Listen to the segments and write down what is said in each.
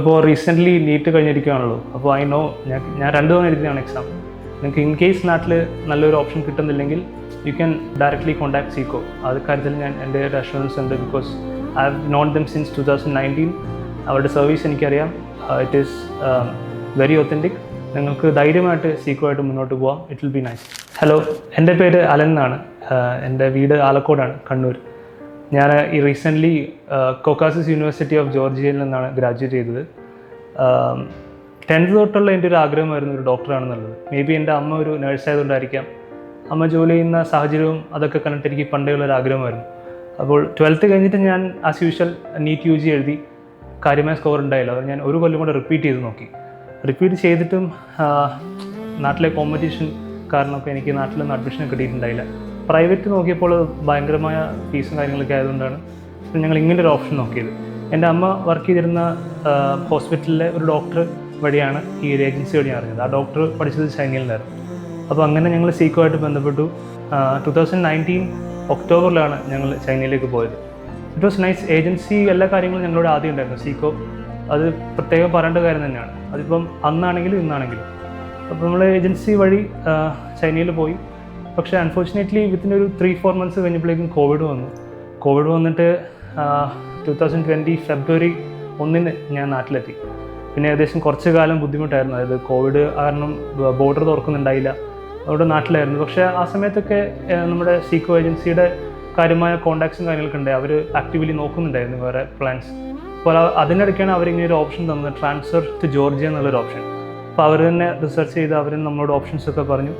അപ്പോൾ recently NEET കഴിഞ്ഞിരിക്കുകയാണല്ലോ. അപ്പോൾ I know ഞാൻ 2 തവണ എഴുതിയതാണ് എക്സാം. നിങ്ങൾക്ക് ഇൻ കേസ് നാട്ടിൽ നല്ലൊരു ഓപ്ഷൻ കിട്ടുന്നില്ലെങ്കിൽ you can directly contact Seeko. അത് കാര്യത്തിൽ എൻ്റെ ഒരു അഷുറൻസ് ഉണ്ട്. Because I have known them since 2019. അവരുടെ സർവീസ് എനിക്കറിയാം. It is very authentic. നിങ്ങൾക്ക് ധൈര്യമായിട്ട് സീക്കോ ആയിട്ട് മുന്നോട്ട് പോകാം. It will be nice. Hello, എൻ്റെ പേര് അലൻ എന്നാണ്. എൻ്റെ വീട് ആലക്കോടാണ്, കണ്ണൂർ. ഞാൻ ഈ റീസെൻ്റ്ലി കോക്കാസസ് യൂണിവേഴ്സിറ്റി ഓഫ് ജോർജിയയിൽ നിന്നാണ് ഗ്രാജുവേറ്റ് ചെയ്തത്. 10th തൊട്ടുള്ള എൻ്റെ ഒരു ആഗ്രഹമായിരുന്നു ഒരു ഡോക്ടറാണെന്നുള്ളത്. മേ ബി എൻ്റെ അമ്മ ഒരു നേഴ്സായതുകൊണ്ടായിരിക്കാം. അമ്മ ജോലി ചെയ്യുന്ന സാഹചര്യവും അതൊക്കെ കണ്ടിട്ട് എനിക്ക് പണ്ടേ ഉള്ളൊരു ആഗ്രഹമായിരുന്നു. അപ്പോൾ 12th കഴിഞ്ഞിട്ട് ഞാൻ ആസ് യൂഷ്വൽ നീറ്റ് UG എഴുതി. കാര്യമായ സ്കോർ ഉണ്ടായില്ല. അത് ഞാൻ ഒരു കൊല്ലം കൂടെ റിപ്പീറ്റ് ചെയ്ത് നോക്കി. റിപ്പീറ്റ് ചെയ്തിട്ടും നാട്ടിലെ കോമ്പറ്റീഷൻ കാരണമൊക്കെ എനിക്ക് നാട്ടിലൊന്നും അഡ്മിഷൻ കിട്ടിയിട്ടുണ്ടായില്ല. പ്രൈവറ്റ് നോക്കിയപ്പോൾ ഭയങ്കരമായ ഫീസും കാര്യങ്ങളൊക്കെ ആയതുകൊണ്ടാണ് ഞങ്ങൾ ഇങ്ങനെ ഒരു ഓപ്ഷൻ നോക്കിയത്. എൻ്റെ അമ്മ വർക്ക് ചെയ്തിരുന്ന ഹോസ്പിറ്റലിലെ ഒരു ഡോക്ടർ വഴിയാണ് ഈ ഒരു ഏജൻസി വഴി അറിഞ്ഞത്. ആ ഡോക്ടർ പഠിച്ചത് ചൈനയിലായിരുന്നു. അപ്പോൾ അങ്ങനെ ഞങ്ങൾ സീക്കോ ആയിട്ട് ബന്ധപ്പെട്ടു. 2019 ഒക്ടോബറിലാണ് ഞങ്ങൾ ചൈനയിലേക്ക് പോയത്. It was nice. ഏജൻസി എല്ലാ കാര്യങ്ങളും ഞങ്ങളോട് ആദ്യം ഉണ്ടായിരുന്നു. സീക്കോ അത് പ്രത്യേകം പറയേണ്ട കാര്യം തന്നെയാണ്. അതിപ്പം അന്നാണെങ്കിലും ഇന്നാണെങ്കിലും. അപ്പോൾ നമ്മൾ ഏജൻസി വഴി ചൈനയിൽ പോയി. പക്ഷേ അൺഫോർച്ചുനേറ്റ്ലി വിത്തിൻ ഒരു 3-4 months കഴിഞ്ഞപ്പോഴേക്കും കോവിഡ് വന്നു. കോവിഡ് വന്നിട്ട് 2020 ഫെബ്രുവരി 1 ഞാൻ നാട്ടിലെത്തി. പിന്നെ ഏകദേശം കുറച്ച് കാലം ബുദ്ധിമുട്ടായിരുന്നു. അതായത് കോവിഡ് കാരണം ബോർഡർ തുറക്കുന്നുണ്ടായില്ല. അവിടെ നാട്ടിലായിരുന്നു. പക്ഷേ ആ സമയത്തൊക്കെ നമ്മുടെ സീക്കോ ഏജൻസിയുടെ കാര്യമായ കോൺടാക്ട്സും കാര്യങ്ങളൊക്കെ ഉണ്ട്. അവർ ആക്റ്റീവ്ലി നോക്കുന്നുണ്ടായിരുന്നു വേറെ പ്ലാൻസ്. അപ്പോൾ അതിനിടയ്ക്കാണ് അവരിങ്ങനെ ഒരു ഓപ്ഷൻ തന്നത്, ട്രാൻസ്ഫർ ടു ജോർജിയ എന്നുള്ളൊരു ഓപ്ഷൻ. അപ്പോൾ അവർ തന്നെ റിസർച്ച് ചെയ്ത് അവർ നമ്മളോട് ഓപ്ഷൻസൊക്കെ പറഞ്ഞു.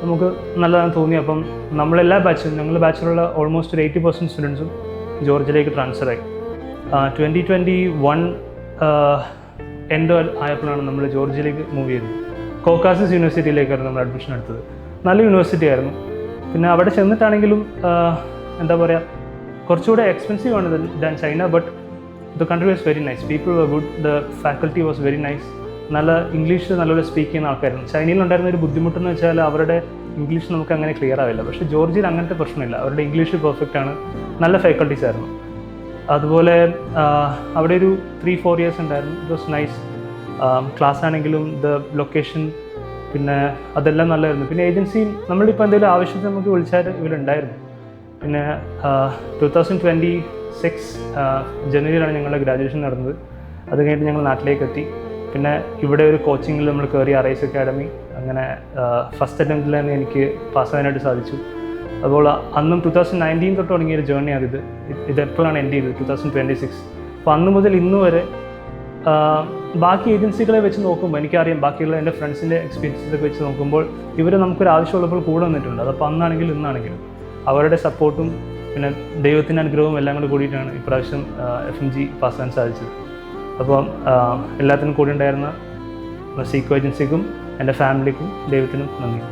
നമുക്ക് നല്ലതാണെന്ന് തോന്നി. അപ്പം ഞങ്ങളുടെ ബാച്ചിലുള്ള ഓൾമോസ്റ്റ് ഒരു 80% സ്റ്റുഡൻസും ജോർജിയയിലേക്ക് ട്രാൻസ്ഫറായി. 2021 എൻഡ് ആയപ്പോഴാണ് നമ്മൾ ജോർജിയയിലേക്ക് മൂവ് ചെയ്തത്. കോക്കാസസ് യൂണിവേഴ്സിറ്റിയിലേക്കായിരുന്നു നമ്മൾ അഡ്മിഷൻ എടുത്തത്. നല്ല യൂണിവേഴ്സിറ്റി ആയിരുന്നു. പിന്നെ അവിടെ ചെന്നിട്ടാണെങ്കിലും എന്താ പറയുക, കുറച്ചുകൂടെ എക്സ്പെൻസീവ് ആണ് than China. But the country was very nice. People were good. The faculty was very nice. നല്ല ഇംഗ്ലീഷ് നല്ലപോലെ സ്പീക്ക് ചെയ്യുന്ന ആൾക്കാരായിരുന്നു. ചൈനയിലുണ്ടായിരുന്ന ഒരു ബുദ്ധിമുട്ടെന്ന് വെച്ചാൽ അവരുടെ ഇംഗ്ലീഷ് നമുക്ക് അങ്ങനെ ക്ലിയർ ആവില്ല. പക്ഷേ ജോർജിയയിൽ അങ്ങനത്തെ പ്രശ്നമില്ല. അവരുടെ ഇംഗ്ലീഷ് പെർഫെക്റ്റ് ആണ്. നല്ല ഫാക്കൽറ്റീസ് ആയിരുന്നു. അതുപോലെ അവിടെ ഒരു 3-4 years ഉണ്ടായിരുന്നു. It was nice. ക്ലാസ് ആണെങ്കിലും ദ ലൊക്കേഷൻ പിന്നെ അതെല്ലാം നല്ലതായിരുന്നു. പിന്നെ ഏജൻസി നമ്മളിപ്പോൾ എന്തെങ്കിലും ആവശ്യത്തിന് നമുക്ക് വിളിച്ചാൽ ഇവരുണ്ടായിരുന്നു. പിന്നെ 2026 ജനുവരിയിലാണ് ഞങ്ങളുടെ ഗ്രാജുവേഷൻ നടന്നത്. അത് കഴിഞ്ഞിട്ട് ഞങ്ങൾ നാട്ടിലേക്ക് എത്തി. പിന്നെ ഇവിടെ ഒരു കോച്ചിങ്ങിൽ നമ്മൾ കയറി, അറൈസ് അക്കാഡമി. അങ്ങനെ ഫസ്റ്റ് അറ്റംപ്റ്റിൽ തന്നെ എനിക്ക് പാസ്സാകാനായിട്ട് സാധിച്ചു. അതുപോലെ അന്നും 2019 തൊട്ട് തുടങ്ങിയൊരു ജേർണിയാണിത്. ഇതെപ്പോഴാണ് എൻഡ് ചെയ്തത് 2026. അപ്പോൾ അന്ന് മുതൽ ഇന്ന് വരെ ബാക്കി ഏജൻസികളെ വെച്ച് നോക്കുമ്പോൾ എനിക്കറിയാം, ബാക്കിയുള്ള എൻ്റെ ഫ്രണ്ട്സിൻ്റെ എക്സ്പീരിയൻസൊക്കെ വെച്ച് നോക്കുമ്പോൾ ഇവർ നമുക്കൊരു ആവശ്യമുള്ളപ്പോൾ കൂടെ വന്നിട്ടുണ്ട്. അതപ്പോൾ അന്നാണെങ്കിലും ഇന്നാണെങ്കിലും അവരുടെ സപ്പോർട്ടും പിന്നെ ദൈവത്തിൻ്റെ അനുഗ്രഹവും എല്ലാം കൂടി കൂടിയിട്ടാണ് ഇപ്രാവശ്യം FMG പാസ്സാകാൻ സാധിച്ചത്. അപ്പം എല്ലാത്തിനും കൂടി ഉണ്ടായിരുന്ന സീക്കോ ഏജൻസിക്കും എൻ്റെ ഫാമിലിക്കും ദൈവത്തിനും നന്ദി.